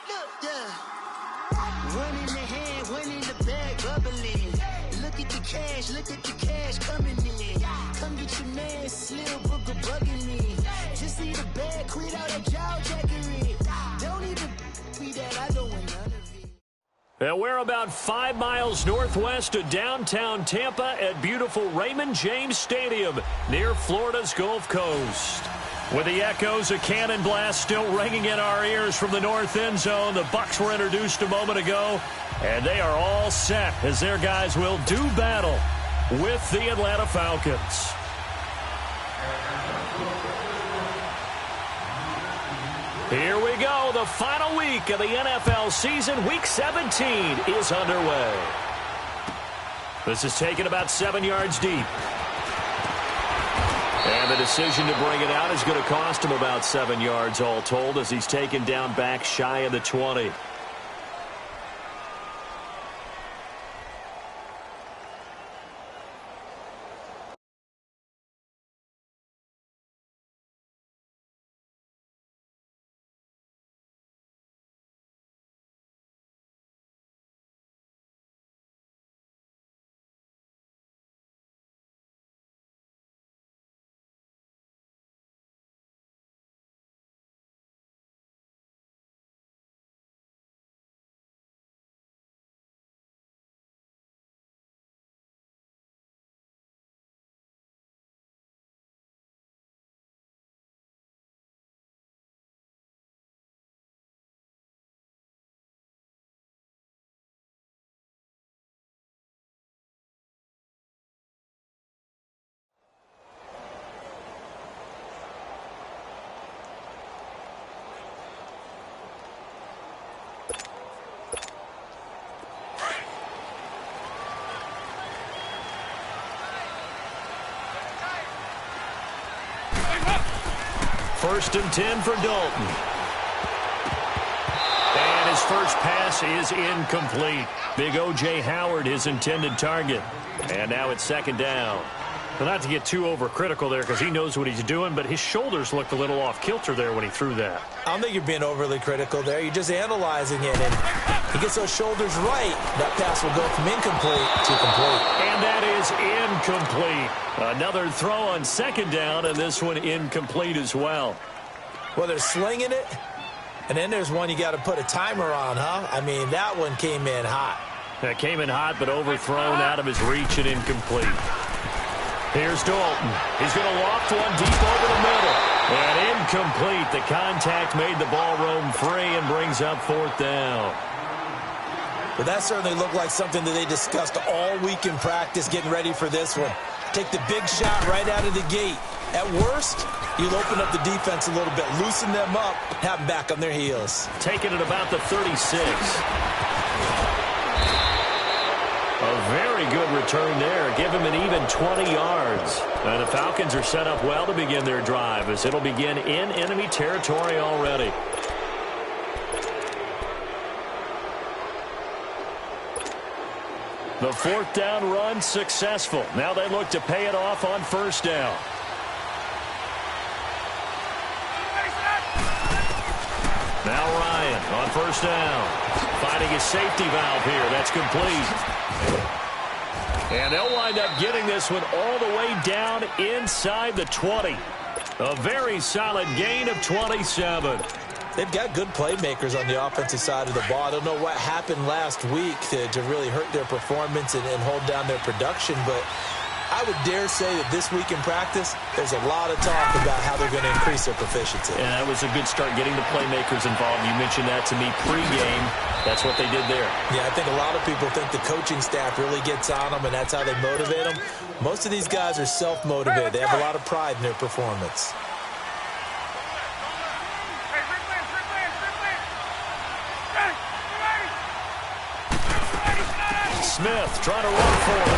Look, one in the hand, one in the bag, bubbling. Look at the cash coming in. Come get your man, Slim Booker bugging me. Just need a bag, quit all that jaw jackery. Don't even be that, I don't want none of it. And we're about 5 miles northwest of downtown Tampa at beautiful Raymond James Stadium near Florida's Gulf Coast. With the echoes of cannon blast still ringing in our ears from the north end zone, the Bucs were introduced a moment ago, and they are all set as their guys will do battle with the Atlanta Falcons. Here we go. The final week of the NFL season. Week 17 is underway. This is taken about 7 yards deep. And the decision to bring it out is going to cost him about 7 yards all told as he's taken down back shy of the 20. First and 10 for Dalton. And his first pass is incomplete. Big O.J. Howard, his intended target. And now it's second down. Well, not to get too overcritical there because he knows what he's doing, but his shoulders looked a little off kilter there when he threw that. I don't think you're being overly critical there. You're just analyzing it, and he gets those shoulders right. That pass will go from incomplete to complete. And that is incomplete. Another throw on second down, and this one incomplete as well. Well, they're slinging it, and then there's one you got to put a timer on, huh? I mean, that one came in hot. That came in hot, but overthrown out of his reach and incomplete. Here's Dalton. He's going to loft one deep over the middle. And incomplete. The contact made the ball roam free and brings up fourth down. Well, that certainly looked like something that they discussed all week in practice getting ready for this one. Take the big shot right out of the gate. At worst, you'll open up the defense a little bit, loosen them up, have them back on their heels. Taking it about the 36. A very good return there. Give him an even 20 yards. And the Falcons are set up well to begin their drive as it'll begin in enemy territory already. The fourth down run successful. Now they look to pay it off on first down. Now Ryan on first down. Finding his safety valve here. That's complete. And they'll wind up getting this one all the way down inside the 20. A very solid gain of 27. They've got good playmakers on the offensive side of the ball. I don't know what happened last week to really hurt their performance and hold down their production, but I would dare say that this week in practice, there's a lot of talk about how they're going to increase their proficiency. And that was a good start getting the playmakers involved. You mentioned that to me pregame. That's what they did there. Yeah, I think a lot of people think the coaching staff really gets on them, and that's how they motivate them. Most of these guys are self-motivated. They have a lot of pride in their performance. Smith trying to run for it.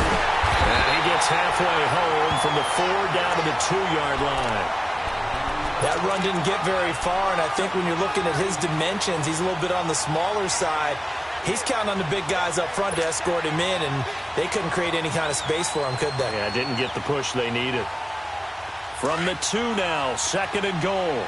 And he gets halfway home from the 4 down to the 2-yard line. That run didn't get very far, and I think when you're looking at his dimensions, he's a little bit on the smaller side. He's counting on the big guys up front to escort him in, and they couldn't create any kind of space for him, could they? Yeah, didn't get the push they needed. From the 2 now, second and goal.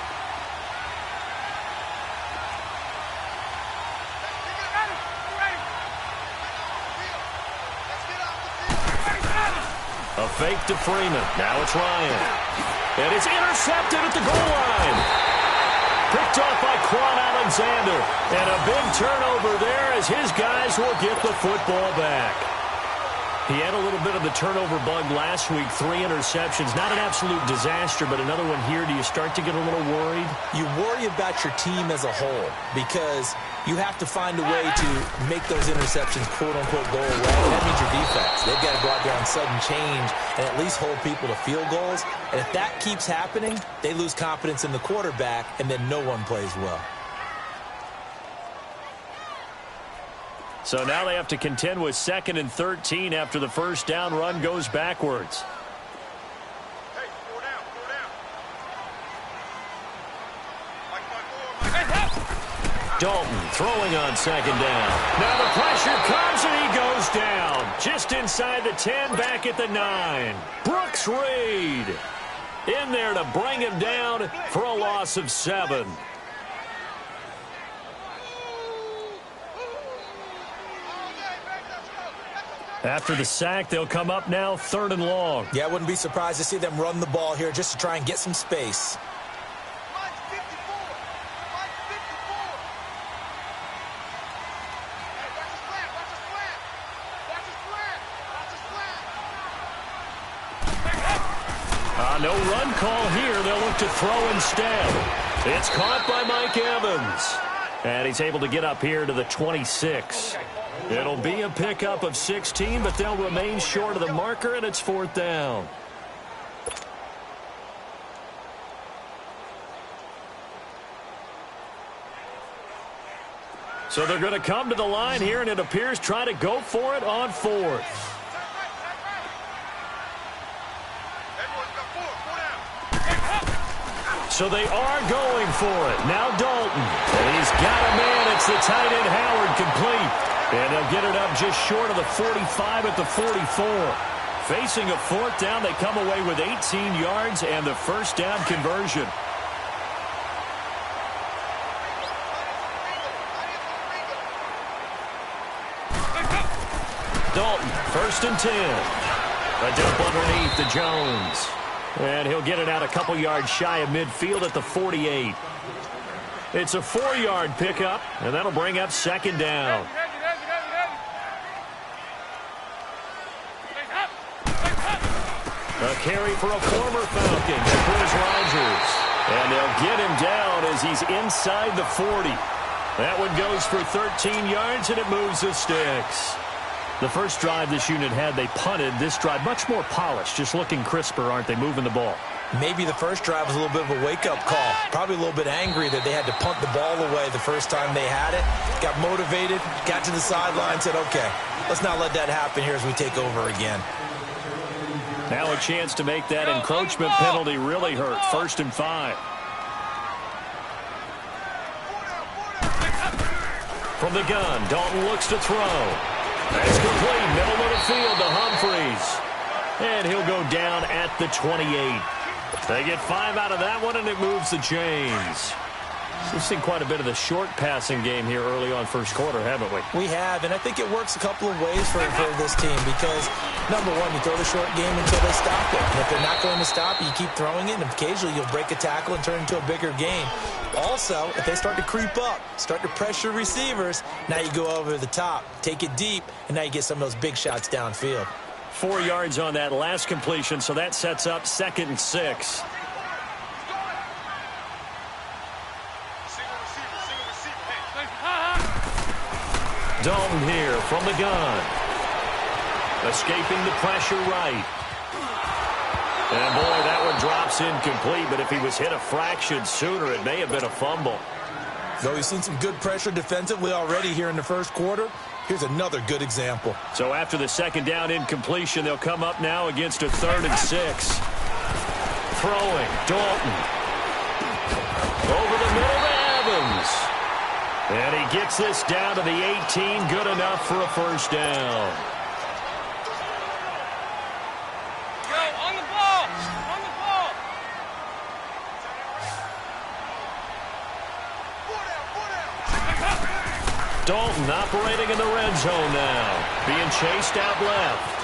A fake to Freeman. Now it's Ryan. And it's intercepted at the goal line. Picked off by Quan Alexander. And a big turnover there as his guys will get the football back. He had a little bit of the turnover bug last week, 3 interceptions. Not an absolute disaster, but another one here. Do you start to get a little worried? You worry about your team as a whole because you have to find a way to make those interceptions, quote-unquote, go away. That means your defense. They've got to go out there on sudden change and at least hold people to field goals. And if that keeps happening, they lose confidence in the quarterback, and then no one plays well. So now they have to contend with 2nd and 13 after the first down run goes backwards. Hey, 4 down. Dalton throwing on 2nd down. Now the pressure comes and he goes down. Just inside the 10, back at the 9. Brooks Reed in there to bring him down for a loss of 7. After the sack, they'll come up now 3rd and long. Yeah, I wouldn't be surprised to see them run the ball here just to try and get some space. No run call here. They'll look to throw instead. It's caught by Mike Evans. And he's able to get up here to the 26. It'll be a pickup of 16, but they'll remain short of the marker, and it's 4th down. So they're going to come to the line here, and it appears try to go for it on 4th. So they are going for it. Now Dalton. And he's got a man. It's the tight end Howard complete. And they'll get it up just short of the 45 at the 44. Facing a 4th down, they come away with 18 yards and the first down conversion. Dalton, 1st and 10. A dump underneath to Jones. And he'll get it out a couple yards shy of midfield at the 48. It's a 4-yard pickup, and that'll bring up 2nd down. A carry for a former Falcon, Chris Rogers. And they'll get him down as he's inside the 40. That one goes for 13 yards, and it moves the sticks. The first drive this unit had, they punted. This drive, much more polished, just looking crisper, aren't they, moving the ball? Maybe the first drive was a little bit of a wake-up call. Probably a little bit angry that they had to punt the ball away the first time they had it. Got motivated, got to the sideline, said, okay, let's not let that happen here as we take over again. Now a chance to make that encroachment penalty really hurt. 1st and 5. From the gun, Dalton looks to throw. That's complete. Middle of the field to Humphreys. And he'll go down at the 28. They get 5 out of that one, and it moves the chains. We've seen quite a bit of the short passing game here early on first quarter, haven't we? We have, and I think it works a couple of ways for this team because, number one, you throw the short game until they stop it. And if they're not going to stop, you keep throwing it, and occasionally you'll break a tackle and turn it into a bigger game. Also, if they start to creep up, start to pressure receivers, now you go over the top, take it deep, and now you get some of those big shots downfield. 4 yards on that last completion, so that sets up 2nd and 6. Dalton here from the gun. Escaping the pressure right. And boy, that one drops incomplete, but if he was hit a fraction sooner, it may have been a fumble. Though we've seen some good pressure defensively already here in the first quarter, here's another good example. So after the 2nd down incompletion, they'll come up now against a 3rd and 6. Throwing, Dalton. Over the middle to Evans. And he gets this down to the 18, good enough for a first down. Go, on the ball! On the ball! Dalton operating in the red zone now. Being chased out left.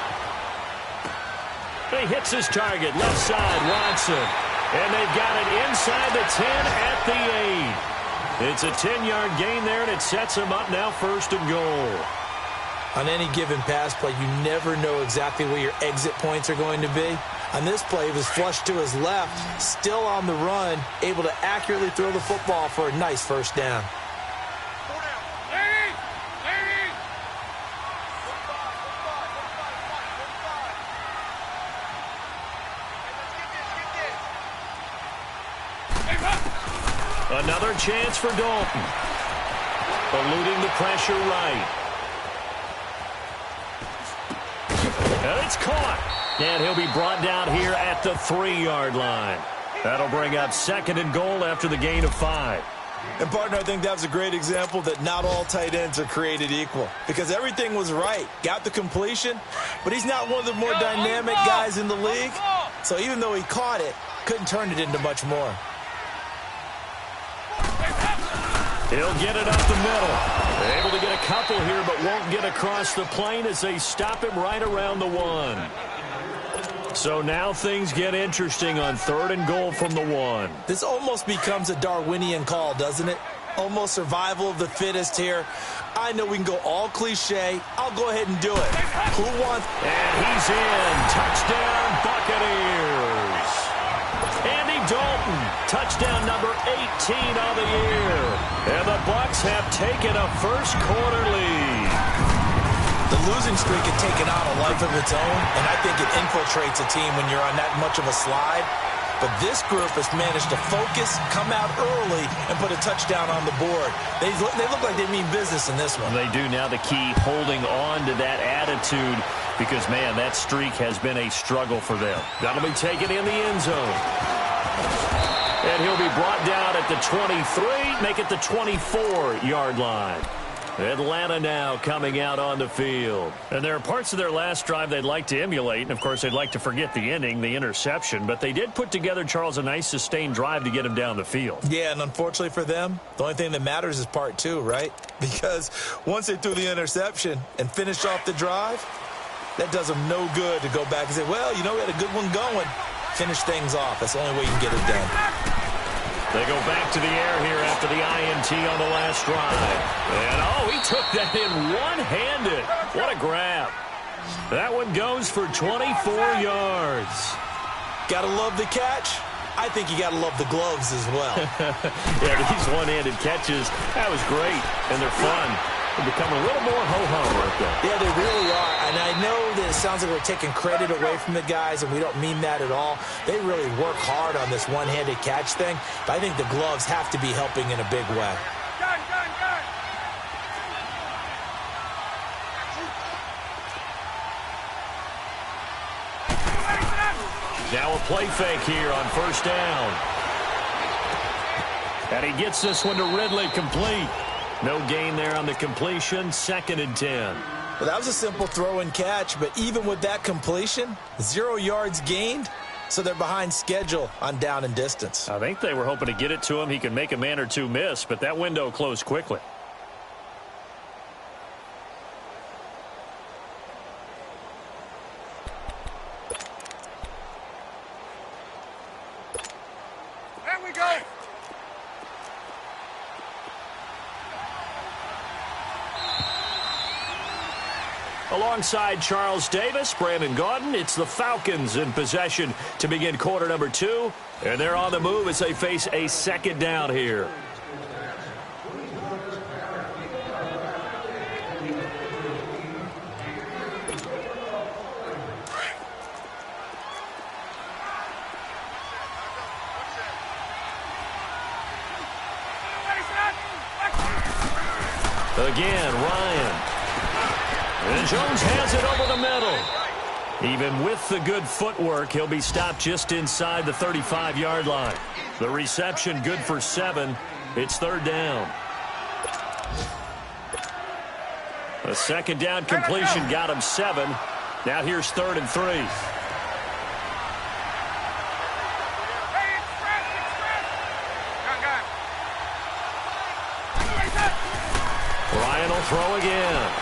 He hits his target, left side, Watson. And they've got it inside the 10 at the 8. It's a 10-yard gain there, and it sets them up now 1st and goal. On any given pass play, you never know exactly where your exit points are going to be. On this play, he was flushed to his left, still on the run, able to accurately throw the football for a nice 1st down. Another chance for Dalton. Eluding the pressure right. And it's caught. And he'll be brought down here at the 3-yard line. That'll bring up 2nd and goal after the gain of 5. And, partner, I think that was a great example that not all tight ends are created equal. Because everything was right. Got the completion, but he's not one of the more dynamic guys in the league. So even though he caught it, couldn't turn it into much more. He'll get it up the middle. Able to get a couple here, but won't get across the plane as they stop him right around the 1. So now things get interesting on 3rd and goal from the 1. This almost becomes a Darwinian call, doesn't it? Almost survival of the fittest here. I know we can go all cliche. I'll go ahead and do it. Who wants? And he's in. Touchdown, Buccaneers. Andy Dalton, touchdown number 18 on the year. And the Bucs have taken a first-quarter lead. The losing streak had taken on a life of its own, and I think it infiltrates a team when you're on that much of a slide. But this group has managed to focus, come out early, and put a touchdown on the board. They look like they mean business in this one. They do. Now the key, holding on to that attitude, because, man, that streak has been a struggle for them. That'll be taken in the end zone. And he'll be brought down at the 23, make it the 24-yard line. Atlanta now coming out on the field. And there are parts of their last drive they'd like to emulate. And, of course, they'd like to forget the ending, the interception. But they did put together, Charles, a nice sustained drive to get him down the field. Yeah, and unfortunately for them, the only thing that matters is part 2, right? Because once they threw the interception and finished off the drive, that does them no good to go back and say, well, you know, we had a good one going. Finish things off. That's the only way you can get it done. They go back to the air here after the INT on the last drive. And, oh, he took that in one-handed. What a grab. That one goes for 24 yards. Gotta love the catch. I think you gotta love the gloves as well. Yeah, these one-handed catches, that was great. And they're fun. They become a little more ho-hum right there. Yeah, they really are. And I know that it sounds like we're taking credit away from the guys, and we don't mean that at all. They really work hard on this one-handed catch thing, but I think the gloves have to be helping in a big way. Now a play fake here on 1st down. And he gets this one to Ridley, complete. No gain there on the completion, 2nd and 10. Well, that was a simple throw and catch, but even with that completion, 0 yards gained, so they're behind schedule on down and distance. I think they were hoping to get it to him. He could make a man or two miss, but that window closed quickly. There we go. Alongside Charles Davis, Brandon Gaudin, it's the Falcons in possession to begin quarter number 2. And they're on the move as they face a 2nd down here. Again, Ryan. And Jones has it over the middle. Even with the good footwork, he'll be stopped just inside the 35-yard line. The reception good for 7. It's 3rd down. A 2nd down completion got him 7. Now here's 3rd and 3. Ryan will throw again.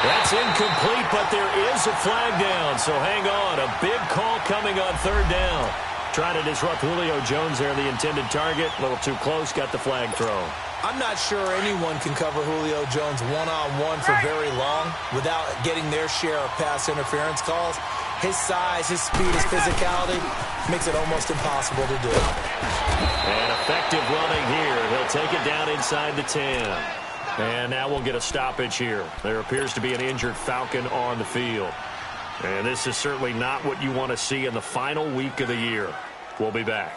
That's incomplete, but there is a flag down, so hang on. A big call coming on third down. Trying to disrupt Julio Jones there, the intended target. A little too close, got the flag thrown. I'm not sure anyone can cover Julio Jones one-on-one for very long without getting their share of pass interference calls. His size, his speed, his physicality makes it almost impossible to do. And effective running here. He'll take it down inside the 10. And now we'll get a stoppage here. There appears to be an injured Falcon on the field. And this is certainly not what you want to see in the final week of the year. We'll be back.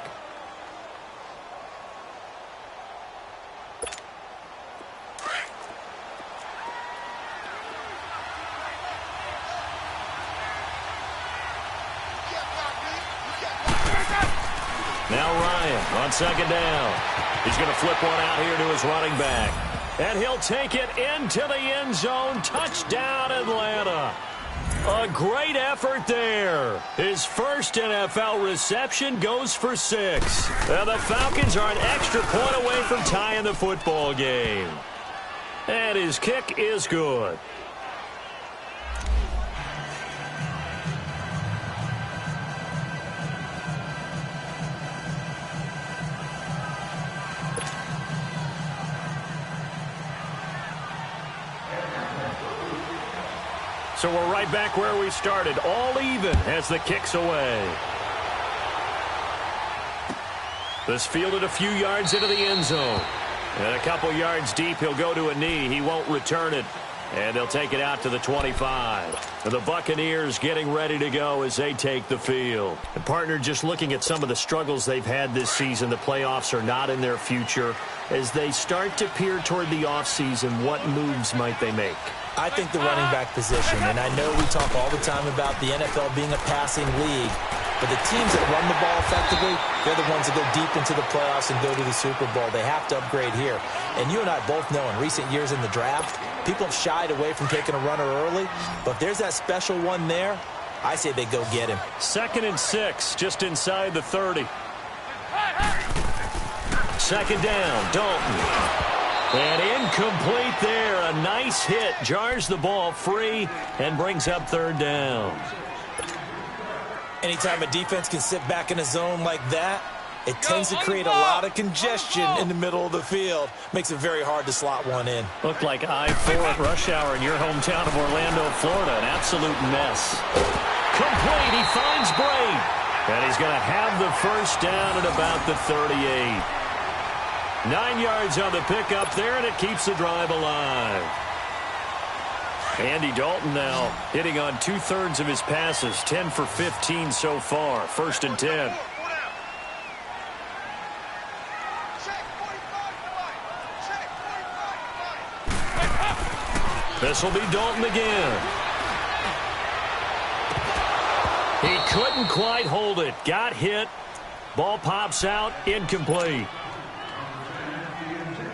Now Ryan on second down. He's going to flip one out here to his running back. And he'll take it into the end zone. Touchdown, Atlanta. A great effort there. His first NFL reception goes for 6. And the Falcons are an extra point away from tying the football game. And his kick is good. So we're right back where we started, all even as the kick's away. This fielded a few yards into the end zone. And a couple yards deep, he'll go to a knee. He won't return it. And they'll take it out to the 25. And the Buccaneers getting ready to go as they take the field. And partner, just looking at some of the struggles they've had this season, the playoffs are not in their future. As they start to peer toward the offseason, what moves might they make? I think the running back position, and I know we talk all the time about the NFL being a passing league, but the teams that run the ball effectively, they're the ones that go deep into the playoffs and go to the Super Bowl. They have to upgrade here. And you and I both know in recent years in the draft, people have shied away from taking a runner early, but if there's that special one there, I say they go get him. 2nd and 6, just inside the 30. Second down, Dalton. And incomplete there. A nice hit. Jars the ball free and brings up third down. Anytime a defense can sit back in a zone like that, it tends to create a lot of congestion in the middle of the field. Makes it very hard to slot one in. Looked like I-4 at rush hour in your hometown of Orlando, Florida. An absolute mess. Complete. He finds Braid. And he's going to have the first down at about the 38. 9 yards on the pickup there, and it keeps the drive alive. Andy Dalton now hitting on 2/3 of his passes, 10 for 15 so far. 1st and 10. This will be Dalton again. He couldn't quite hold it. Got hit. Ball pops out. Incomplete.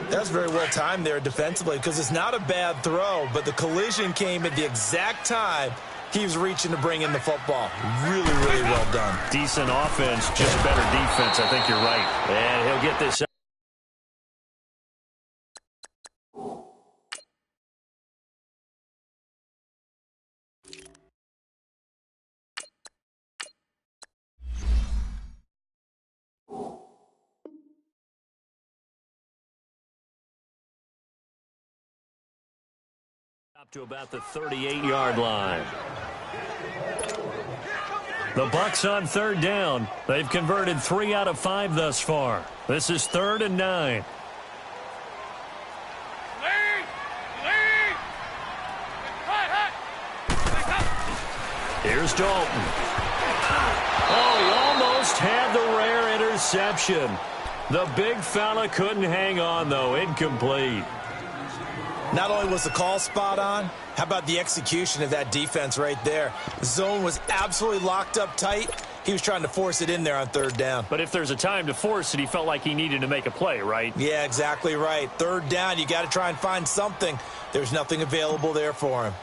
That's very well timed there defensively because it's not a bad throw, but the collision came at the exact time he was reaching to bring in the football. Really, really well done. Decent offense, just better defense. I think you're right. And he'll get this up to about the 38-yard line. The Bucs on third down. They've converted 3 out of 5 thus far. This is 3rd and 9. Here's Dalton. Oh, he almost had the rare interception. The big fella couldn't hang on, though. Incomplete. Not only was the call spot on, how about the execution of that defense right there? The zone was absolutely locked up tight. He was trying to force it in there on 3rd down. But if there's a time to force it, he felt like he needed to make a play, right? Yeah, exactly right. 3rd down, you got to try and find something. There's nothing available there for him.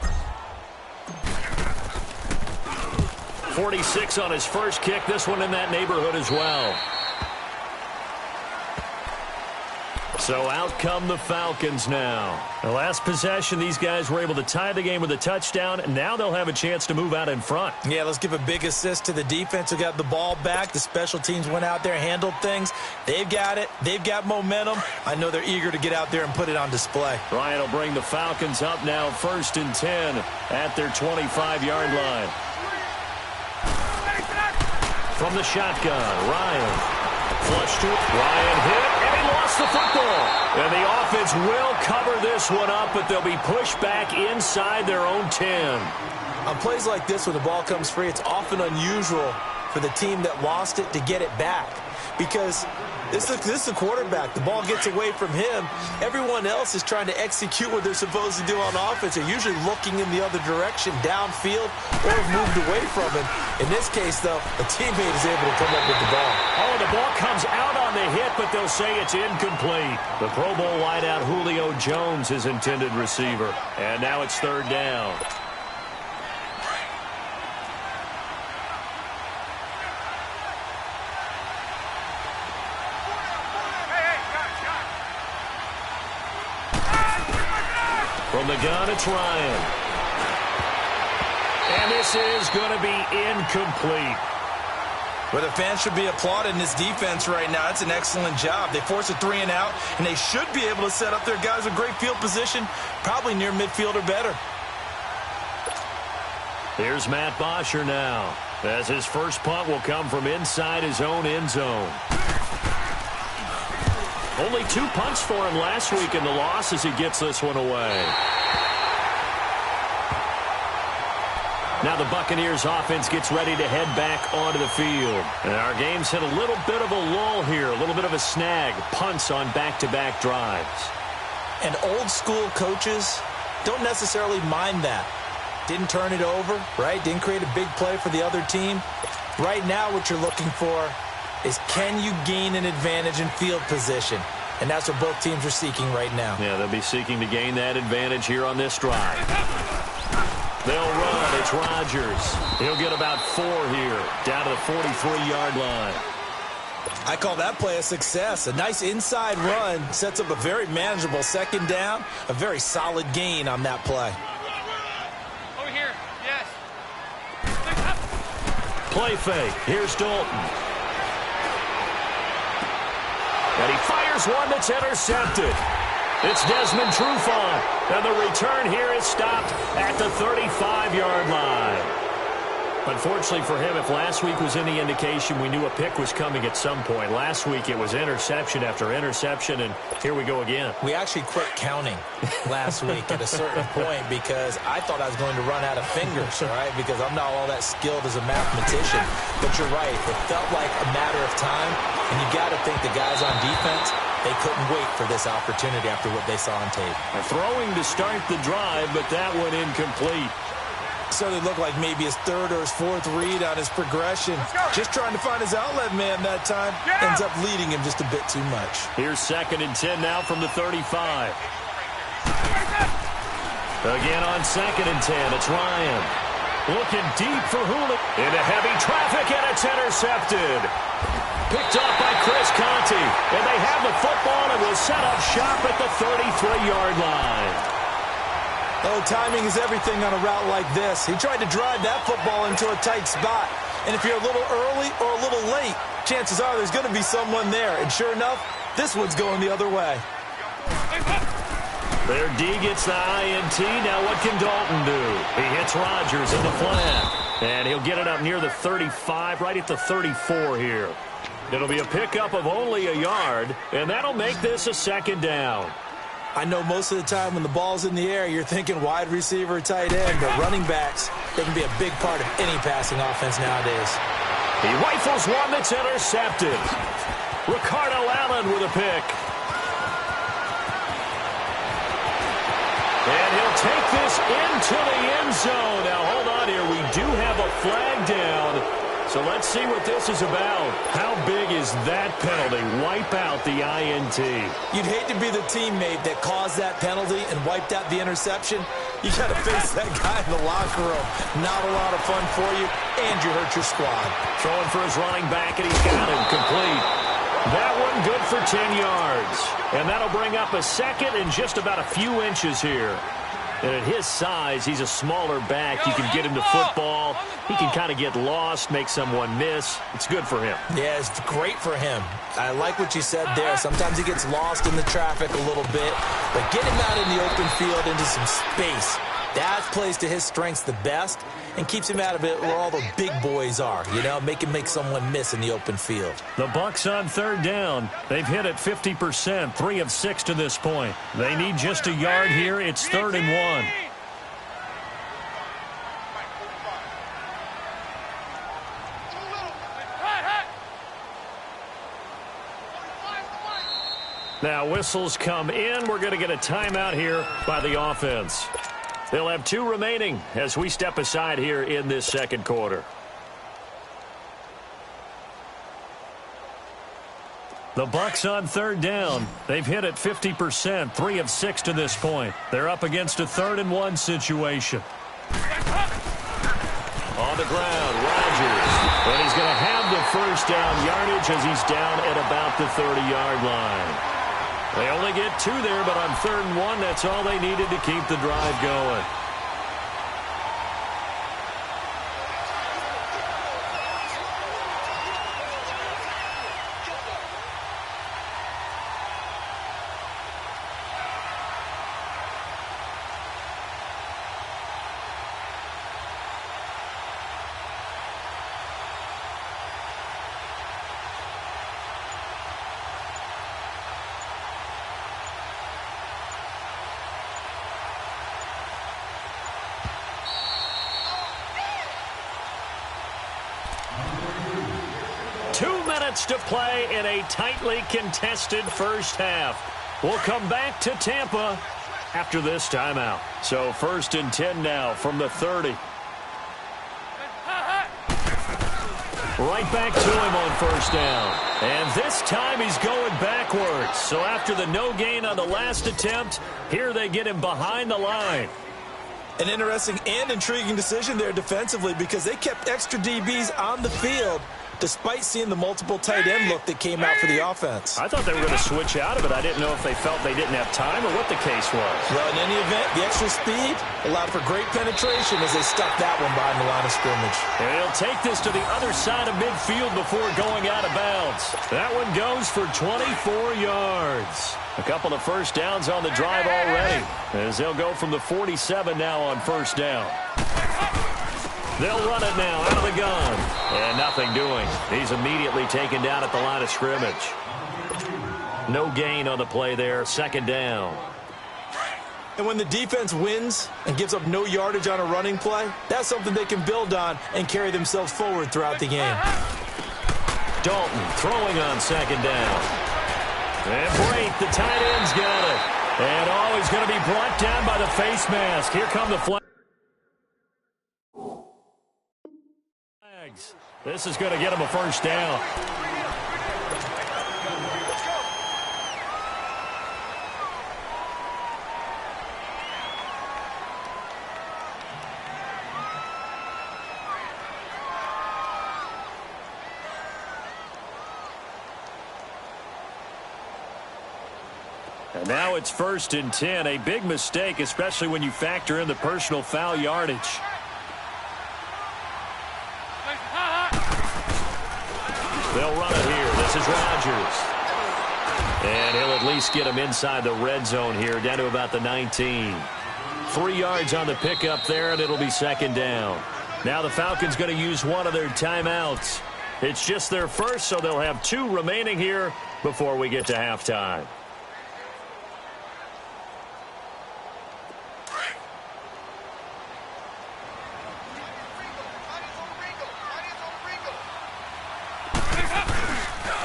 46 on his first kick. This one in that neighborhood as well. So out come the Falcons now. The last possession, these guys were able to tie the game with a touchdown, and now they'll have a chance to move out in front. Yeah, let's give a big assist to the defense who got the ball back. The special teams went out there, handled things. They've got it. They've got momentum. I know they're eager to get out there and put it on display. Ryan will bring the Falcons up now 1st and 10 at their 25-yard line. From the shotgun, Ryan. Flush to it. Ryan hit, and he lost the football. And the offense will cover this one up, but they'll be pushed back inside their own 10. On plays like this, when the ball comes free, it's often unusual for the team that lost it to get it back. Because this is the quarterback. The ball gets away from him. Everyone else is trying to execute what they're supposed to do on offense. They're usually looking in the other direction, downfield, or have moved away from him. In this case, though, a teammate is able to come up with the ball. Oh, the ball comes out on the hit, but they'll say it's incomplete. The Pro Bowl wideout Julio Jones is intended receiver. And now it's 3rd down. From the gun, it's Ryan. And this is going to be incomplete. But the fans should be applauding this defense right now. It's an excellent job. They force a 3-and-out, and they should be able to set up their guys with great field position, probably near midfield or better. Here's Matt Bosher now, as his first punt will come from inside his own end zone. Only 2 punts for him last week in the loss as he gets this one away. Now the Buccaneers offense gets ready to head back onto the field. And our game's hit a little bit of a lull here, a little bit of a snag. Punts on back-to-back drives. And old school coaches don't necessarily mind that. Didn't turn it over, right? Didn't create a big play for the other team. Right now what you're looking for is, can you gain an advantage in field position? And that's what both teams are seeking right now. Yeah, they'll be seeking to gain that advantage here on this drive. They'll run. It's Rodgers. He'll get about 4 here, down to the 43-yard line. I call that play a success. A nice inside run sets up a very manageable 2nd down, a very solid gain on that play. Over here, yes. Play fake. Here's Dalton. And he fires one that's intercepted. It's Desmond Trufant. And the return here is stopped at the 35-yard line. Unfortunately for him, if last week was any indication, we knew a pick was coming at some point. Last week it was interception after interception, and here we go again. We actually quit counting last week at a certain point because I thought I was going to run out of fingers, all right, because I'm not all that skilled as a mathematician. But you're right. It felt like a matter of time, and you got to think the guys on defense, they couldn't wait for this opportunity after what they saw on tape. Throwing to start the drive, but that one incomplete. So it looked like maybe his 3rd or his 4th read on his progression. Just trying to find his outlet man that time. Ends up leading him just a bit too much. Here's 2nd and 10 now from the 35. Again on 2nd and 10, it's Ryan. Looking deep for Julio. Into heavy traffic, and it's intercepted. Picked off by Chris Conte. And they have the football and will set up shop at the 33-yard line. Oh, timing is everything on a route like this. He tried to drive that football into a tight spot. And if you're a little early or a little late, chances are there's going to be someone there. And sure enough, this one's going the other way. Their D gets the INT. Now what can Dalton do? He hits Rodgers in the flat. And he'll get it up near the 35, right at the 34 here. It'll be a pickup of only a yard, and that'll make this a 2nd down. I know most of the time when the ball's in the air, you're thinking wide receiver, tight end, but running backs, they can be a big part of any passing offense nowadays. He rifles one that's intercepted. Ricardo Allen with a pick. And he'll take this into the end zone. Now, hold on here. We do have a flag down. So let's see what this is about. How big is that penalty? Wipe out the INT. You'd hate to be the teammate that caused that penalty and wiped out the interception. You got to face that guy in the locker room. Not a lot of fun for you, and you hurt your squad. Throwing for his running back, and he's got him complete. That one good for 10 yards. And that'll bring up a second and just about a few inches here. And at his size, he's a smaller back. You can get him to football. He can kind of get lost, make someone miss. It's good for him. Yeah, it's great for him. I like what you said there. Sometimes he gets lost in the traffic a little bit. But get him out in the open field into some space. That plays to his strengths the best and keeps him out of it where all the big boys are, you know, make him make someone miss in the open field. The Bucs on third down. They've hit it 50%, 3 of 6 to this point. They need just a yard here. It's 3rd and 1. Now whistles come in. We're going to get a timeout here by the offense. They'll have 2 remaining as we step aside here in this second quarter. The Bucs on third down. They've hit it 50%, 3 of 6 to this point. They're up against a 3rd and 1 situation. On the ground, Rodgers. And he's going to have the first down yardage as he's down at about the 30-yard line. They only get 2 there, but on 3rd and 1, that's all they needed to keep the drive going. To play in a tightly contested first half. We'll come back to Tampa after this timeout. So 1st and 10 now from the 30. Right back to him on 1st down. And this time he's going backwards. So after the no gain on the last attempt, here they get him behind the line. An interesting and intriguing decision there defensively because they kept extra DBs on the field despite seeing the multiple tight end look that came out for the offense. I thought they were going to switch out of it. I didn't know if they felt they didn't have time or what the case was. Well, in any event, the extra speed allowed for great penetration as they stuck that one behind the line of scrimmage. And he'll take this to the other side of midfield before going out of bounds. That one goes for 24 yards. A couple of first downs on the drive already as they'll go from the 47 now on 1st down. They'll run it now out of the gun. And nothing doing. He's immediately taken down at the line of scrimmage. No gain on the play there. 2nd down. And when the defense wins and gives up no yardage on a running play, that's something they can build on and carry themselves forward throughout the game. Dalton throwing on 2nd down. And Brate, the tight end's got it. And he's going to be brought down by the face mask. Here come the flags. This is going to get him a 1st down. And now it's 1st and 10. A big mistake, especially when you factor in the personal foul yardage. They'll run it here. This is Rodgers. And he'll at least get him inside the red zone here, down to about the 19. 3 yards on the pickup there, and it'll be 2nd down. Now the Falcons going to use one of their timeouts. It's just their first, so they'll have 2 remaining here before we get to halftime.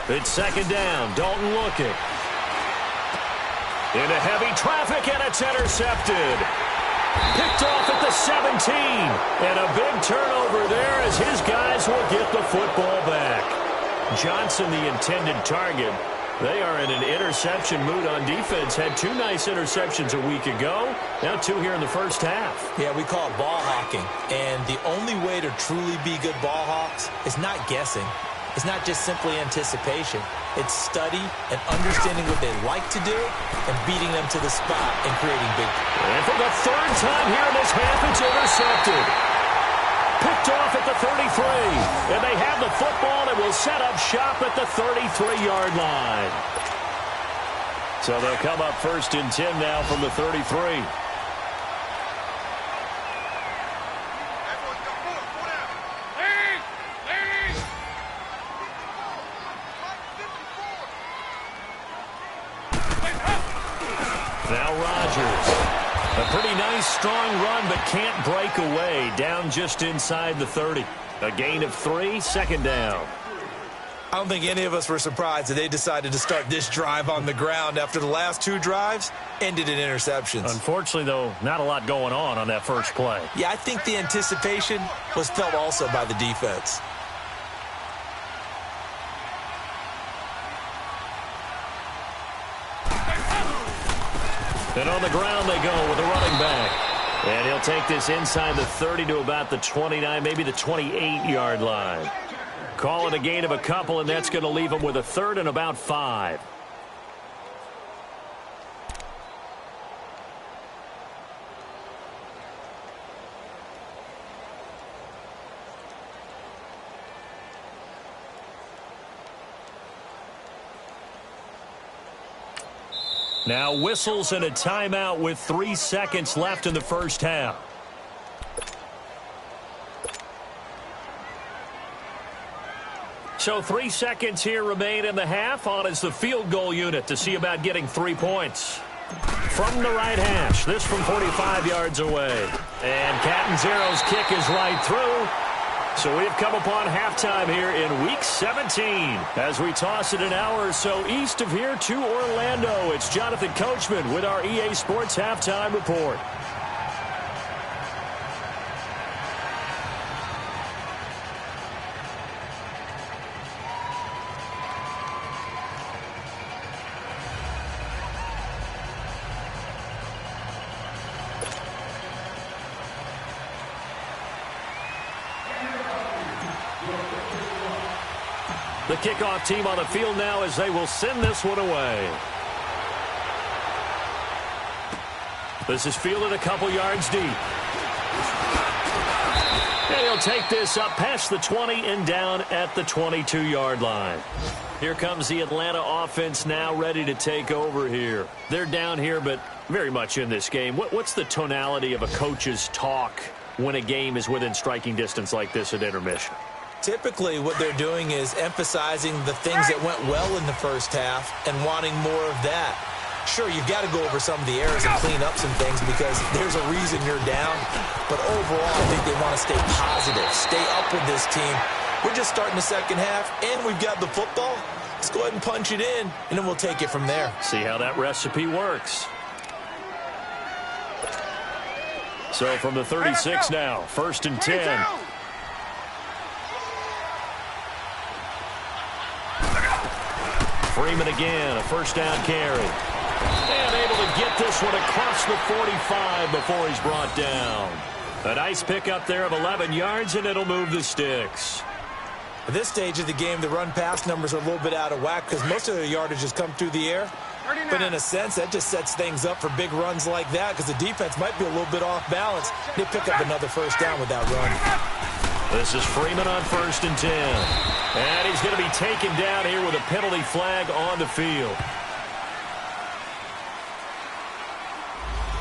It's 2nd down. Dalton looking. Into heavy traffic, and it's intercepted. Picked off at the 17. And a big turnover there as his guys will get the football back. Johnson, the intended target. They are in an interception mood on defense. Had 2 nice interceptions a week ago. Now 2 here in the first half. Yeah, we call it ball hawking. And the only way to truly be good ball hawks is not guessing. is not just simply anticipation. It's study and understanding what they like to do and beating them to the spot and creating big. And for the third time here in this half, it's intercepted. Picked off at the 33. And they have the football and will set up shop at the 33-yard line. So they'll come up 1st and 10 now from the 33. Now Rodgers. A pretty nice, strong run, but can't break away. Down just inside the 30. A gain of 3, 2nd down. I don't think any of us were surprised that they decided to start this drive on the ground after the last 2 drives ended in interceptions. Unfortunately, though, not a lot going on that first play. Yeah, I think the anticipation was felt also by the defense. And on the ground they go with a running back. And he'll take this inside the 30 to about the 29, maybe the 28-yard line. Call it a gain of a couple, and that's going to leave him with a 3rd and about 5. Now whistles and a timeout with 3 seconds left in the first half. So 3 seconds here remain in the half. On is the field goal unit to see about getting 3 points. From the right hash, this from 45 yards away. And Catanzaro's kick is right through. So we've come upon halftime here in Week 17. As we toss it an hour or so east of here to Orlando, it's Jonathan Coachman with our EA Sports Halftime Report. The kickoff team on the field now as they will send this one away. This is fielded a couple yards deep. And he'll take this up past the 20 and down at the 22-yard line. Here comes the Atlanta offense now ready to take over here. They're down here, but very much in this game. What's the tonality of a coach's talk when a game is within striking distance like this at intermission? Typically, what they're doing is emphasizing the things that went well in the first half and wanting more of that. Sure, you've got to go over some of the errors and clean up some things because there's a reason you're down. But overall, I think they want to stay positive, stay up with this team. We're just starting the second half, and we've got the football. Let's go ahead and punch it in, and then we'll take it from there. See how that recipe works. So from the 36 now, 1st and 10. Freeman again, a 1st down carry. And able to get this one across the 45 before he's brought down. A nice pickup there of 11 yards, and it'll move the sticks. At this stage of the game, the run-pass numbers are a little bit out of whack because most of their yardage has come through the air. But in a sense, that just sets things up for big runs like that because the defense might be a little bit off balance. They pick up another 1st down with that run. This is Freeman on 1st and 10. And he's going to be taken down here with a penalty flag on the field.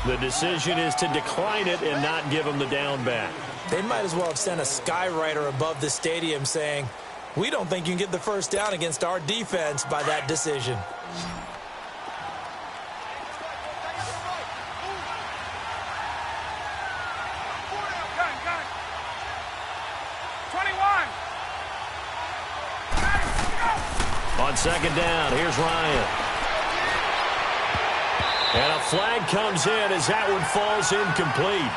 The decision is to decline it and not give him the down back. They might as well have sent a skywriter above the stadium saying, we don't think you can get the 1st down against our defense by that decision. On 2nd down, here's Ryan. And a flag comes in as that one falls incomplete.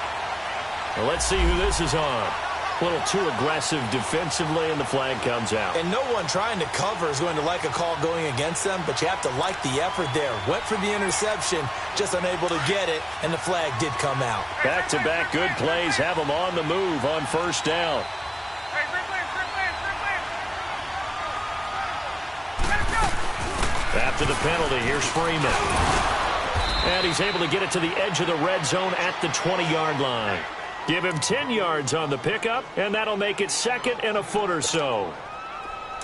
Well, let's see who this is on. A little too aggressive defensively, and the flag comes out. And no one trying to cover is going to like a call going against them, but you have to like the effort there. Went for the interception, just unable to get it, and the flag did come out. Back-to-back good plays have them on the move on 1st down. after the penalty. Here's Freeman. And he's able to get it to the edge of the red zone at the 20-yard line. Give him 10 yards on the pickup, and that'll make it second and a foot or so.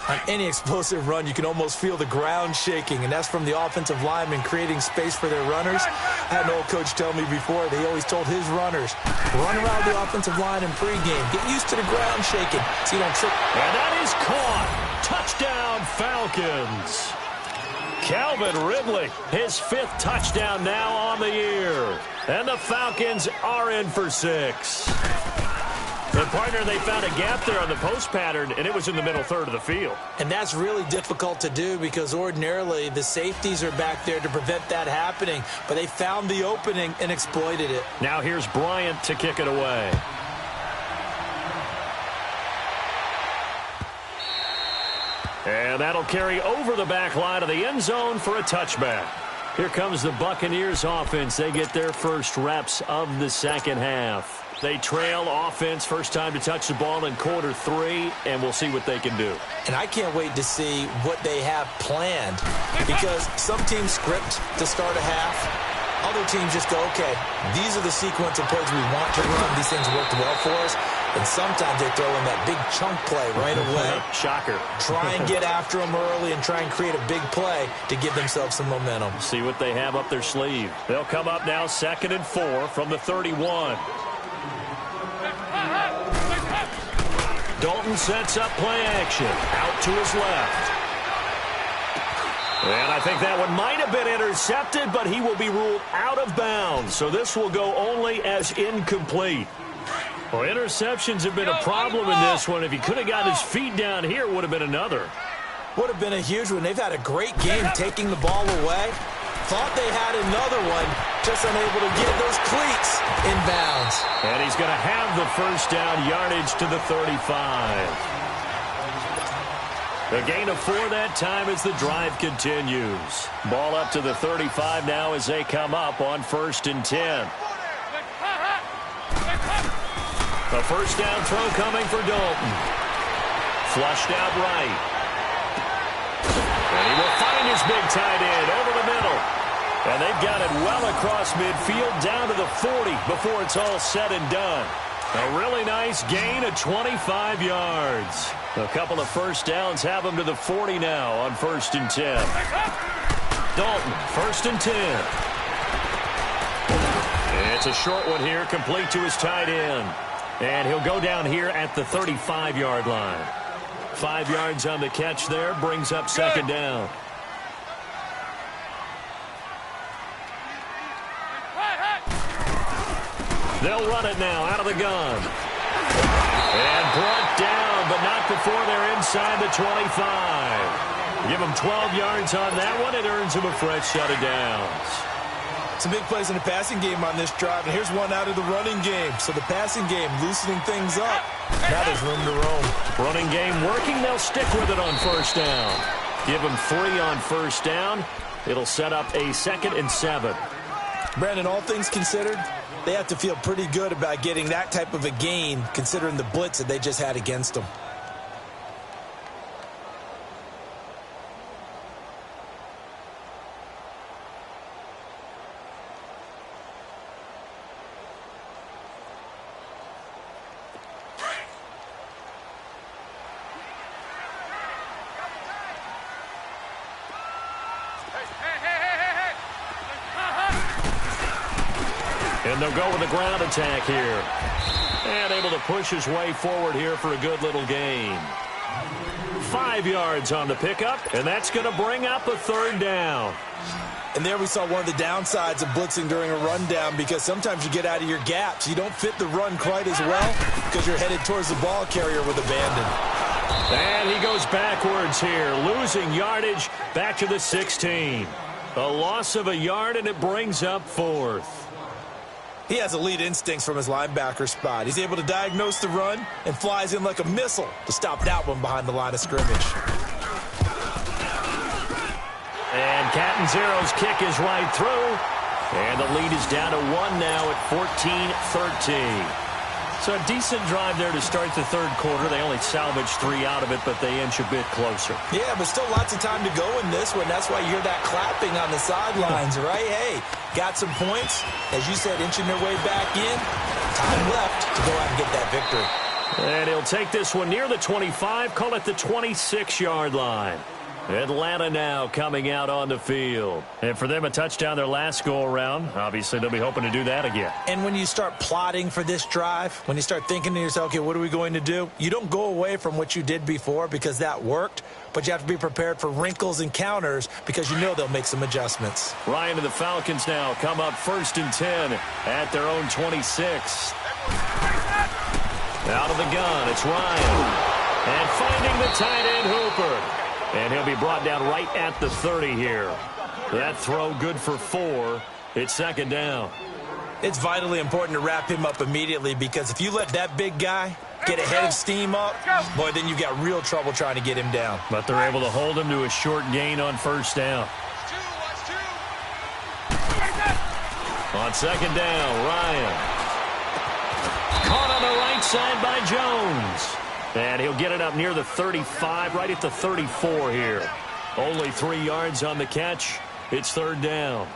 On any explosive run, you can almost feel the ground shaking, and that's from the offensive linemen creating space for their runners. I had an old coach tell me before, they always told his runners, run around the offensive line in pregame. Get used to the ground shaking so you don't trip. And that is caught. Touchdown, Falcons. Calvin Ridley, his 5th touchdown now on the year. And the Falcons are in for 6. And, partner, they found a gap there on the post pattern, and it was in the middle third of the field. And that's really difficult to do because ordinarily the safeties are back there to prevent that happening. But they found the opening and exploited it. Now here's Bryant to kick it away. And that'll carry over the back line of the end zone for a touchback. Here comes the Buccaneers offense. They get their first reps of the second half. They trail offense, first time to touch the ball in quarter 3, and we'll see what they can do. And I can't wait to see what they have planned because some teams script to start a half. Other teams just go, okay, these are the sequence of plays we want to run. These things worked well for us. And sometimes they throw in that big chunk play right away. Shocker. Try and get after them early and try and create a big play to give themselves some momentum. See what they have up their sleeve. They'll come up now 2nd and 4 from the 31. Dalton sets up play action. Out to his left. And I think that one might have been intercepted, but he will be ruled out of bounds. So this will go only as incomplete. Well, interceptions have been a problem in this one. If he could have got his feet down here, it would have been another. Would have been a huge one. They've had a great game taking the ball away. Thought they had another one, just unable to get those cleats in bounds. And he's going to have the first down, yardage to the 35. A gain of 4 that time as the drive continues. Ball up to the 35 now as they come up on 1st and 10. A first down throw coming for Dalton. Flushed out right. And he will find his big tight end over the middle. And they've got it well across midfield down to the 40 before it's all said and done. A really nice gain of 25 yards. A couple of first downs have him to the 40 now on 1st and 10. Dalton, 1st and 10. It's a short one here, complete to his tight end. And he'll go down here at the 35-yard line. 5 yards on the catch there, brings up 2nd down. They'll run it now out of the gun. And brought down, but not before they're inside the 25. Give him 12 yards on that one. It earns him a fresh set of downs. Some big plays in the passing game on this drive, and here's one out of the running game. So the passing game loosening things up. Now there's room to roam. Running game working. They'll stick with it on 1st down. Give him 3 on 1st down. It'll set up a 2nd and 7. Brandon, all things considered, they have to feel pretty good about getting that type of a gain considering the blitz that they just had against them. And they'll go with a ground attack here. And able to push his way forward here for a good little gain. 5 yards on the pickup, and that's going to bring up a 3rd down. And there we saw one of the downsides of blitzing during a rundown because sometimes you get out of your gaps. You don't fit the run quite as well because you're headed towards the ball carrier with abandon. And he goes backwards here, losing yardage back to the 16. A loss of a yard, and it brings up 4th. He has elite instincts from his linebacker spot. He's able to diagnose the run and flies in like a missile to stop that one behind the line of scrimmage. And Catanzaro's kick is right through. And the lead is down to 1 now at 14-13. So a decent drive there to start the third quarter. They only salvaged 3 out of it, but they inch a bit closer. Yeah, but still lots of time to go in this one. That's why you hear that clapping on the sidelines, right? Hey, got some points. As you said, inching their way back in. Time left to go out and get that victory. And he'll take this one near the 25, call it the 26-yard line. Atlanta now coming out on the field. And for them, a touchdown their last go-around. Obviously, they'll be hoping to do that again. And when you start plotting for this drive, when you start thinking to yourself, okay, what are we going to do? You don't go away from what you did before because that worked, but you have to be prepared for wrinkles and counters because you know they'll make some adjustments. Ryan and the Falcons now come up 1st and 10 at their own 26. Out of the gun, it's Ryan. And finding the tight end, Hooper. And he'll be brought down right at the 30 here. That throw good for 4. It's 2nd down. It's vitally important to wrap him up immediately because if you let that big guy get a head of steam up, boy, then you've got real trouble trying to get him down. But they're able to hold him to a short gain on 1st down. On 2nd down, Ryan. Caught on the right side by Jones. And he'll get it up near the 35, right at the 34 here. Only 3 yards on the catch. It's 3rd down.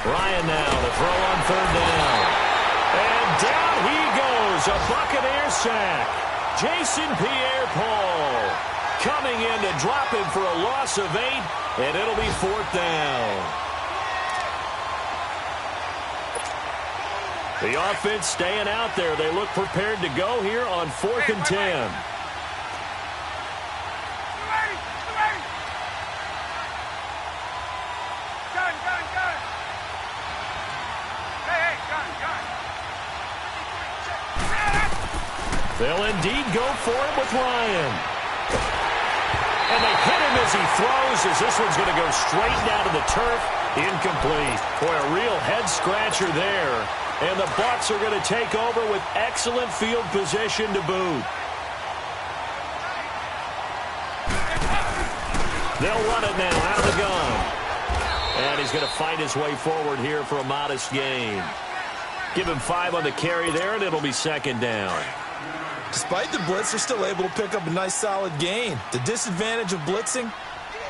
Ryan now to throw on 3rd down. And down he goes. A Buccaneer sack. Jason Pierre-Paul coming in to drop him for a loss of 8, and it'll be 4th down. The offense staying out there. They look prepared to go here on 4th and 10. They'll indeed go for it with Ryan. And they hit him as he throws, as this one's going to go straight down to the turf. Incomplete. Boy, a real head-scratcher there. And the Bucs are going to take over with excellent field position to boot. They'll run it now out of the gun. And he's going to fight his way forward here for a modest gain. Give him 5 on the carry there, and it'll be 2nd down. Despite the blitz, they're still able to pick up a nice solid gain. The disadvantage of blitzing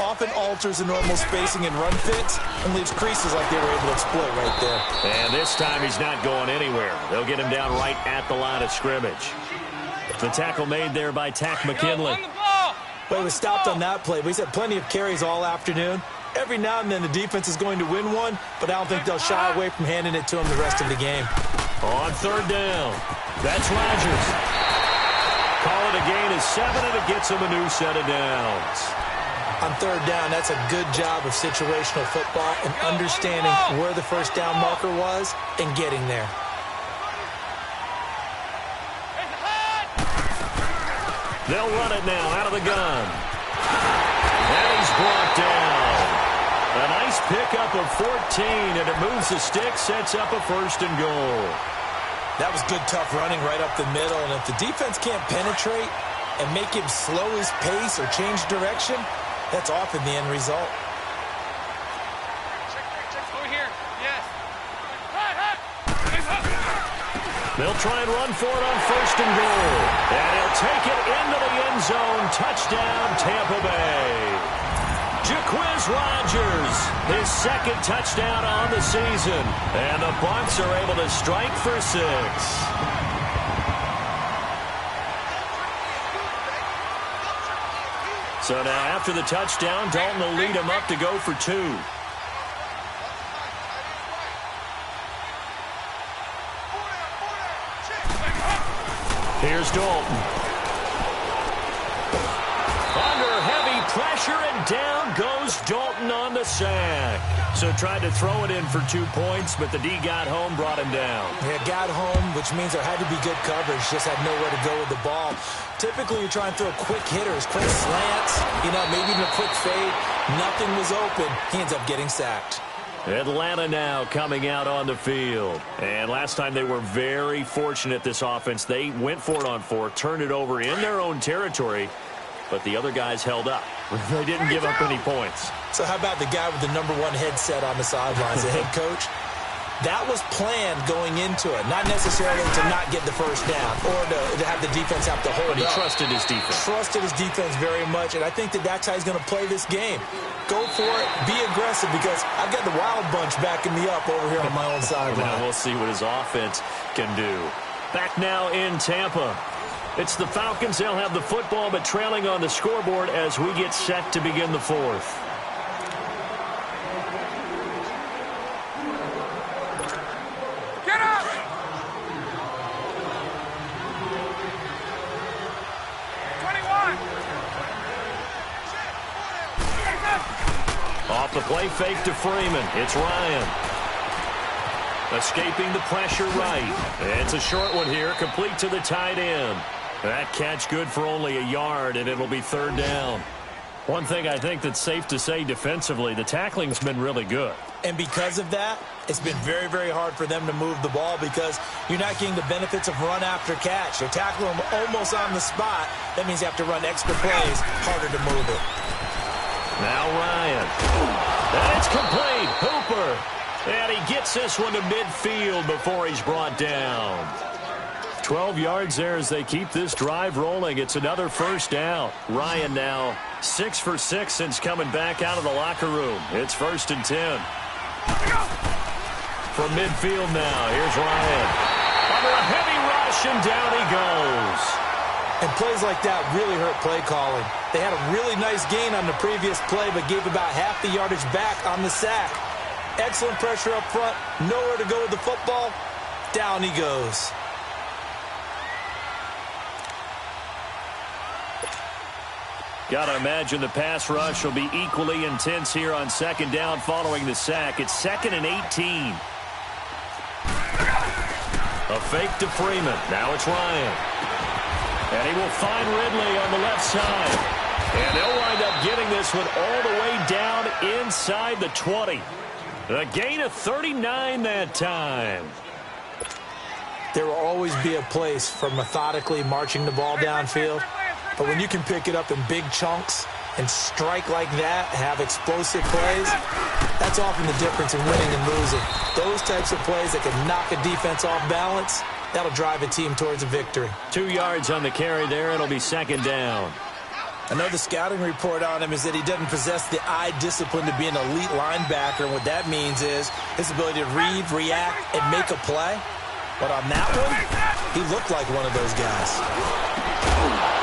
often alters the normal spacing and run fits and leaves creases like they were able to exploit right there. And this time he's not going anywhere. They'll get him down right at the line of scrimmage. The tackle made there by Tack McKinley. Well, he was stopped on that play, but he's had plenty of carries all afternoon. Every now and then the defense is going to win one, but I don't think they'll shy away from handing it to him the rest of the game. On 3rd down, that's Rodgers. Call it a gain of 7, and it gets him a new set of downs. On 3rd down, that's a good job of situational football and understanding where the 1st down marker was and getting there. They'll run it now out of the gun. And he's brought down. A nice pickup of 14, and it moves the stick, sets up a 1st and goal. That was good, tough running right up the middle, and if the defense can't penetrate and make him slow his pace or change direction, that's often the end result. Over here. Yes. They'll try and run for it on 1st and goal. And he'll take it into the end zone. Touchdown, Tampa Bay. Jaquiz Rodgers, his 2nd touchdown on the season. And the Bucs are able to strike for 6. So now after the touchdown, Dalton will lead him up to go for 2. Here's Dalton. Under heavy pressure, and down goes Dalton on the sack. So tried to throw it in for 2 points, but the D got home, brought him down. Yeah, got home, which means there had to be good coverage. Just had nowhere to go with the ball. Typically, you're trying to throw quick hitters, quick slants, maybe even a quick fade. Nothing was open. He ends up getting sacked. Atlanta now coming out on the field. And last time they were very fortunate, this offense. They went for it on 4, turned it over in their own territory, but the other guys held up. They didn't give up any points. So how about the guy with the #1 headset on the sidelines, the head coach? That was planned going into it, not necessarily to not get the first down or to have the defense have to hold But he up. trusted his defense. Trusted his defense very much, and I think that that's how he's going to play this game. Go for it, be aggressive, because I've got the wild bunch backing me up over here on my own sideline. Now we'll see what his offense can do. Back now in Tampa. It's the Falcons. They'll have the football, but trailing on the scoreboard as we get set to begin the 4th. Get up! Off the play fake to Freeman. It's Ryan. Escaping the pressure right. It's a short one here, complete to the tight end. That catch good for only a yard, and it'll be 3rd down. One thing I think that's safe to say defensively, the tackling's been really good. And because of that, it's been very, very hard for them to move the ball because you're not getting the benefits of run after catch. They're tackling them almost on the spot. That means you have to run extra plays, harder to move it. Now Ryan. And it's complete. Hooper. And he gets this one to midfield before he's brought down. 12 yards there as they keep this drive rolling. It's another 1st down. Ryan now 6 for 6 since coming back out of the locker room. It's 1st and 10. From midfield now, here's Ryan. Under a heavy rush, and down he goes. And plays like that really hurt play calling. They had a really nice gain on the previous play, but gave about half the yardage back on the sack. Excellent pressure up front. Nowhere to go with the football. Down he goes. Got to imagine the pass rush will be equally intense here on 2nd down following the sack. It's 2nd and 18. A fake to Freeman. Now it's Ryan. And he will find Ridley on the left side. And they'll wind up getting this one all the way down inside the 20. A gain of 39 that time. There will always be a place for methodically marching the ball downfield. But when you can pick it up in big chunks and strike like that, have explosive plays, that's often the difference in winning and losing. Those types of plays that can knock a defense off balance, that'll drive a team towards a victory. 2 yards on the carry there. It'll be 2nd down. Another scouting report on him is that he doesn't possess the eye discipline to be an elite linebacker. And what that means is his ability to read, react, and make a play. But on that one, he looked like one of those guys.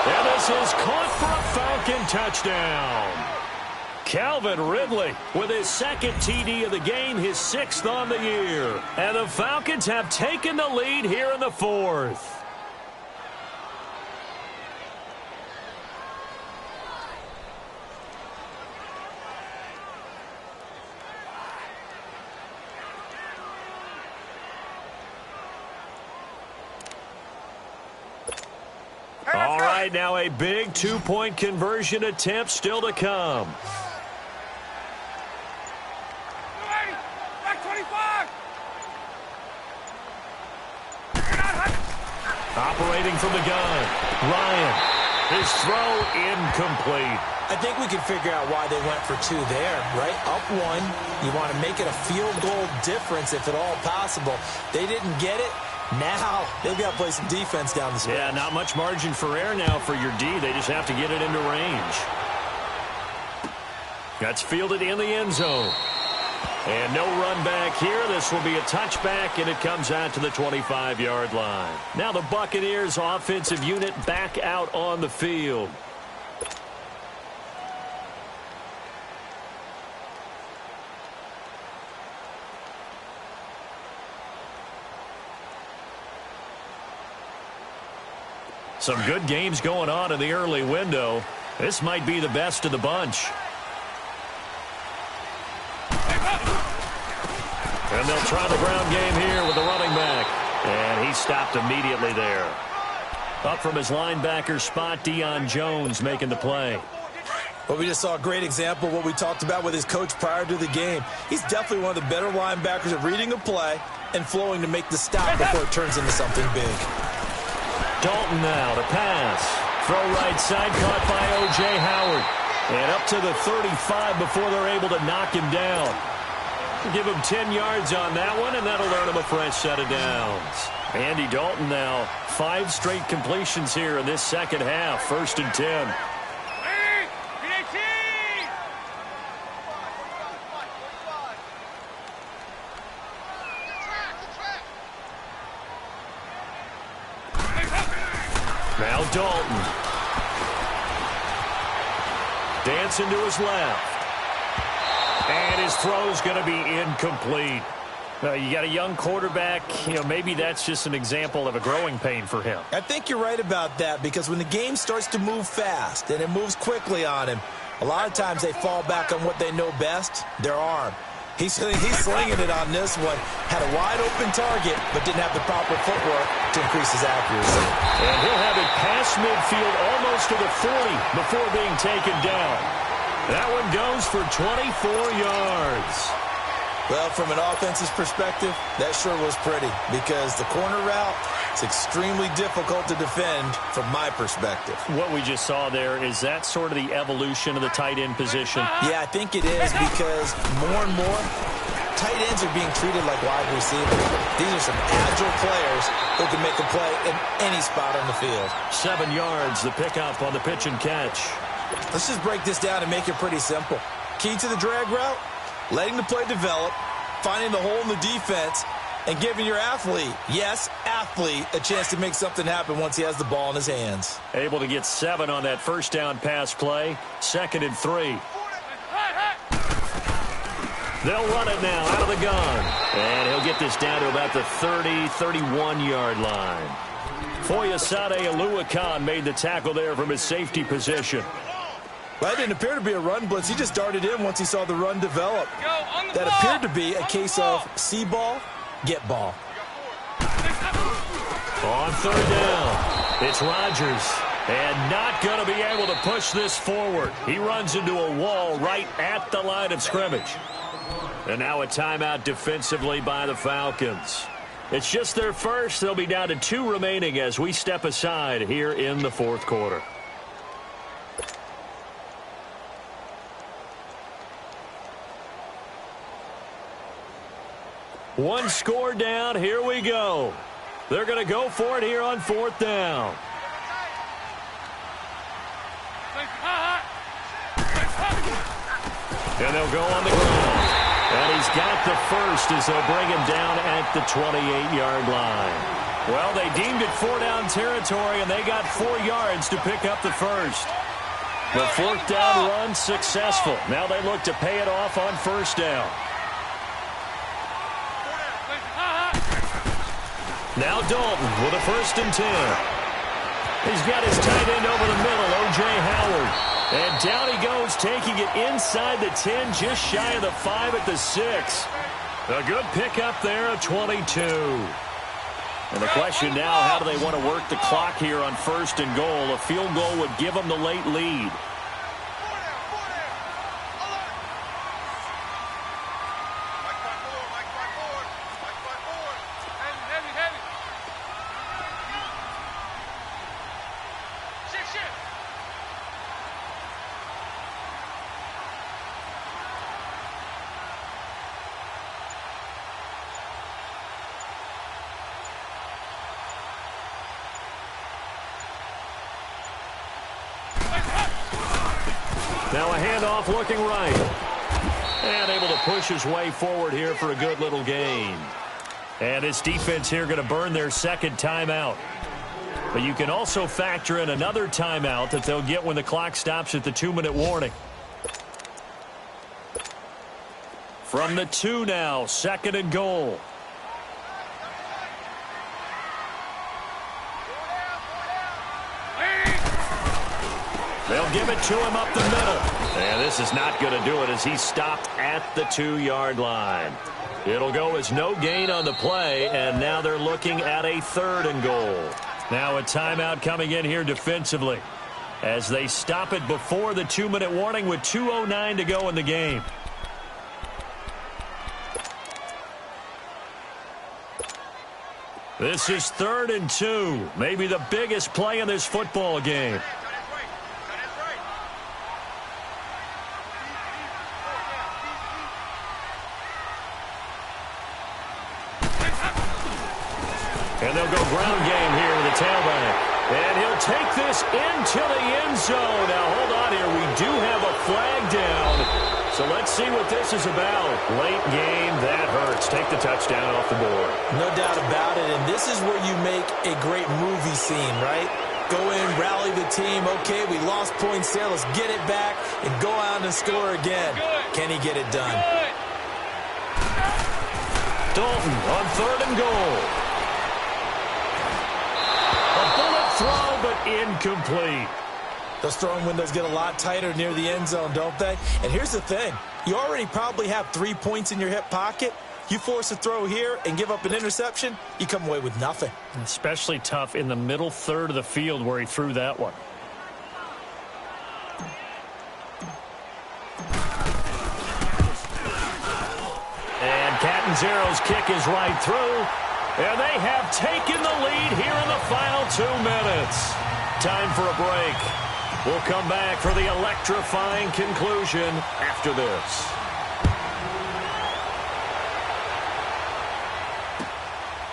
And this is caught for a Falcon touchdown. Calvin Ridley with his 2nd TD of the game, his 6th on the year. And the Falcons have taken the lead here in the 4th. All right, now a big 2-point conversion attempt still to come. Back 25. Operating from the gun. Ryan. His throw incomplete. I think we can figure out why they went for 2 there, right? Up 1. You want to make it a field goal difference if at all possible. They didn't get it. Now they've got to play some defense down the stretch. Yeah, not much margin for error now for your D. They just have to get it into range. That's fielded in the end zone. And no run back here. This will be a touchback, and it comes out to the 25-yard line. Now the Buccaneers offensive unit back out on the field. Some good games going on in the early window. This might be the best of the bunch. And they'll try the ground game here with the running back. And he stopped immediately there. Up from his linebacker spot, Deion Jones making the play. Well, we just saw a great example of what we talked about with his coach prior to the game. He's definitely one of the better linebackers at reading a play and flowing to make the stop before it turns into something big. Dalton now to pass. Throw right side, caught by O.J. Howard. And up to the 35 before they're able to knock him down. Give him 10 yards on that one, and that'll earn him a fresh set of downs. Andy Dalton now, 5 straight completions here in this second half. 1st and 10. Now Dalton. Dancing to his left. And his throw's going to be incomplete. You got a young quarterback. Maybe that's just an example of a growing pain for him. I think you're right about that, because when the game starts to move fast and it moves quickly on him, a lot of times they fall back on what they know best, their arm. He's slinging it on this one. Had a wide-open target, but didn't have the proper footwork to increase his accuracy. And he'll have it past midfield almost to the 40 before being taken down. That one goes for 24 yards. Well, from an offense's perspective, that sure was pretty, because the corner route is extremely difficult to defend from my perspective. What we just saw there, is that sort of the evolution of the tight end position? Yeah, I think it is, because more and more, tight ends are being treated like wide receivers. These are some agile players who can make a play in any spot on the field. 7 yards, the pickup on the pitch and catch. Let's just break this down and make it pretty simple. Key to the drag route, letting the play develop, finding the hole in the defense, and giving your athlete, yes, athlete, a chance to make something happen once he has the ball in his hands. Able to get 7 on that first down pass play. 2nd and 3. They'll run it now out of the gun. And he'll get this down to about the 30, 31-yard line. Foyesade Oluwakan made the tackle there from his safety position. Well, that didn't appear to be a run blitz. He just darted in once he saw the run develop. That appeared to be a case of see ball, get ball. On 3rd down, it's Rodgers. And not going to be able to push this forward. He runs into a wall right at the line of scrimmage. And now a timeout defensively by the Falcons. It's just their first. They'll be down to 2 remaining as we step aside here in the 4th quarter. One score down. Here we go. They're going to go for it here on 4th down. And they'll go on the ground. And he's got the first as they'll bring him down at the 28-yard line. Well, they deemed it 4-down territory, and they got 4 yards to pick up the first. The 4th down run successful. Now they look to pay it off on 1st down. Now Dalton with a 1st and 10. He's got his tight end over the middle, O.J. Howard. And down he goes, taking it inside the 10, just shy of the 5 at the 6. A good pickup there at 22. And the question now, how do they want to work the clock here on 1st and goal? A field goal would give them the late lead. Now a handoff looking right. And able to push his way forward here for a good little gain. And this defense here going to burn their 2nd timeout. But you can also factor in another timeout that they'll get when the clock stops at the 2-minute warning. From the 2 now, 2nd and goal. They'll give it to him up the middle. And this is not going to do it as he's stopped at the 2-yard line. It'll go as no gain on the play, and now they're looking at a 3rd and goal. Now a timeout coming in here defensively. as they stop it before the 2-minute warning with 2:09 to go in the game. This is 3rd and 2, maybe the biggest play in this football game. And they'll go ground game here with the tailback. And he'll take this into the end zone. Now, hold on here. We do have a flag down. So let's see what this is about. Late game, that hurts. Take the touchdown off the board. No doubt about it. And this is where you make a great movie scene, right? Go in, rally the team. Okay, we lost points there. Let's get it back and go out and score again. Can he get it done? Dalton on 3rd and goal. Throw, but incomplete. Those throwing windows get a lot tighter near the end zone, don't they? And here's the thing. You already probably have 3 points in your hip pocket. You force a throw here and give up an interception, you come away with nothing. Especially tough in the middle third of the field where he threw that one. And Catanzero's kick is right through. And they have taken the lead here in the final 2 minutes. Time for a break. We'll come back for the electrifying conclusion after this.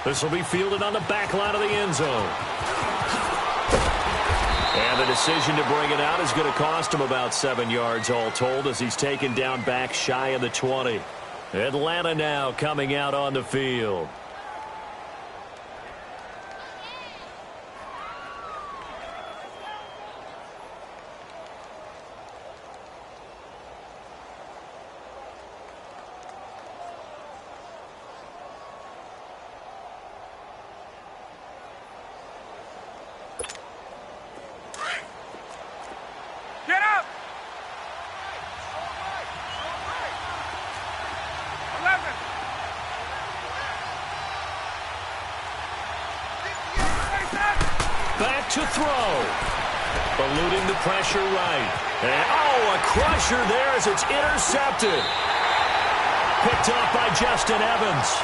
This will be fielded on the back line of the end zone. And the decision to bring it out is going to cost him about 7 yards all told as he's taken down back shy of the 20. Atlanta now coming out on the field. Back to throw. Eluding the pressure right. And, a crusher there as it's intercepted. Picked off by Justin Evans.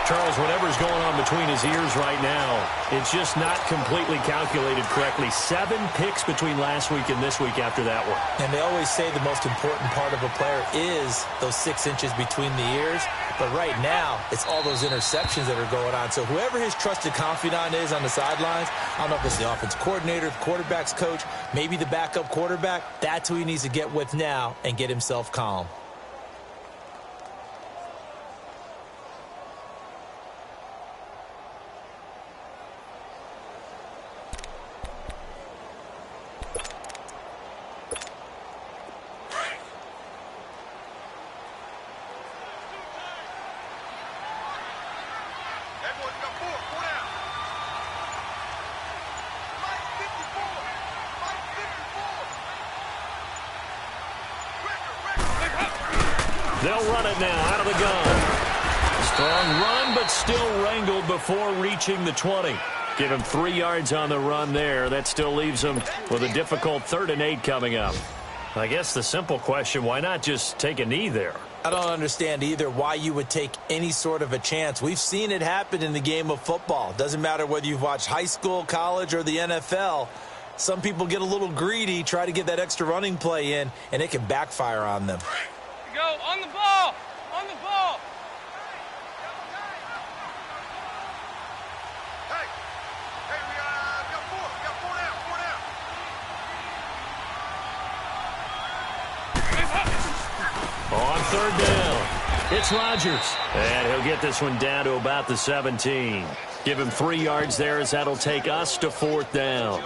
Charles, whatever's going on between his ears right now, it's just not completely calculated correctly. 7 picks between last week and this week after that one. And they always say the most important part of a player is those 6 inches between the ears. But right now, it's all those interceptions that are going on. So whoever his trusted confidant is on the sidelines, I don't know if it's the offense coordinator, the quarterback's coach, maybe the backup quarterback, that's who he needs to get with now and get himself calm. They'll run it now out of the gun. Strong run, but still wrangled before reaching the 20. Give him 3 yards on the run there. That still leaves him with a difficult 3rd and 8 coming up. I guess the simple question, why not just take a knee there? I don't understand either why you would take any sort of a chance. We've seen it happen in the game of football. Doesn't matter whether you've watched high school, college, or the NFL. Some people get a little greedy, try to get that extra running play in, and it can backfire on them. Go on the ball! On the ball! Hey, we got 4. We got 4 down. On 3rd down, it's Rodgers. And he'll get this one down to about the 17. Give him 3 yards there as that'll take us to 4th down.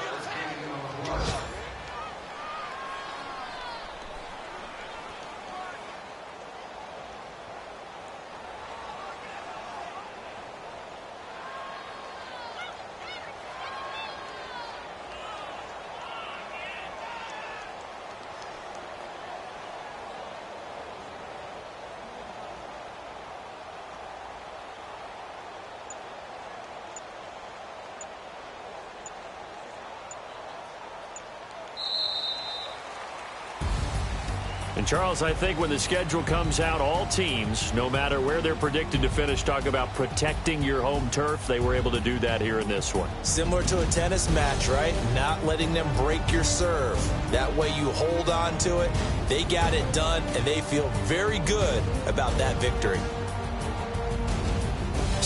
And, Charles, I think when the schedule comes out, all teams, no matter where they're predicted to finish, talk about protecting your home turf. They were able to do that here in this one. Similar to a tennis match, right? Not letting them break your serve. That way you hold on to it. They got it done, and they feel very good about that victory.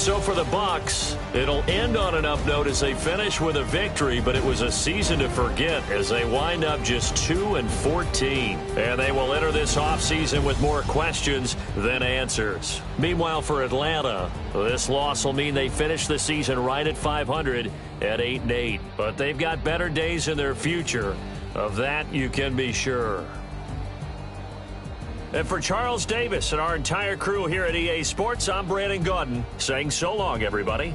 So for the Bucks, it'll end on an up note as they finish with a victory, but it was a season to forget as they wind up just 2-14. And they will enter this offseason with more questions than answers. Meanwhile, for Atlanta, this loss will mean they finish the season right at 500 at 8-8. But they've got better days in their future. Of that, you can be sure. And for Charles Davis and our entire crew here at EA Sports, I'm Brandon Gaudin saying so long, everybody.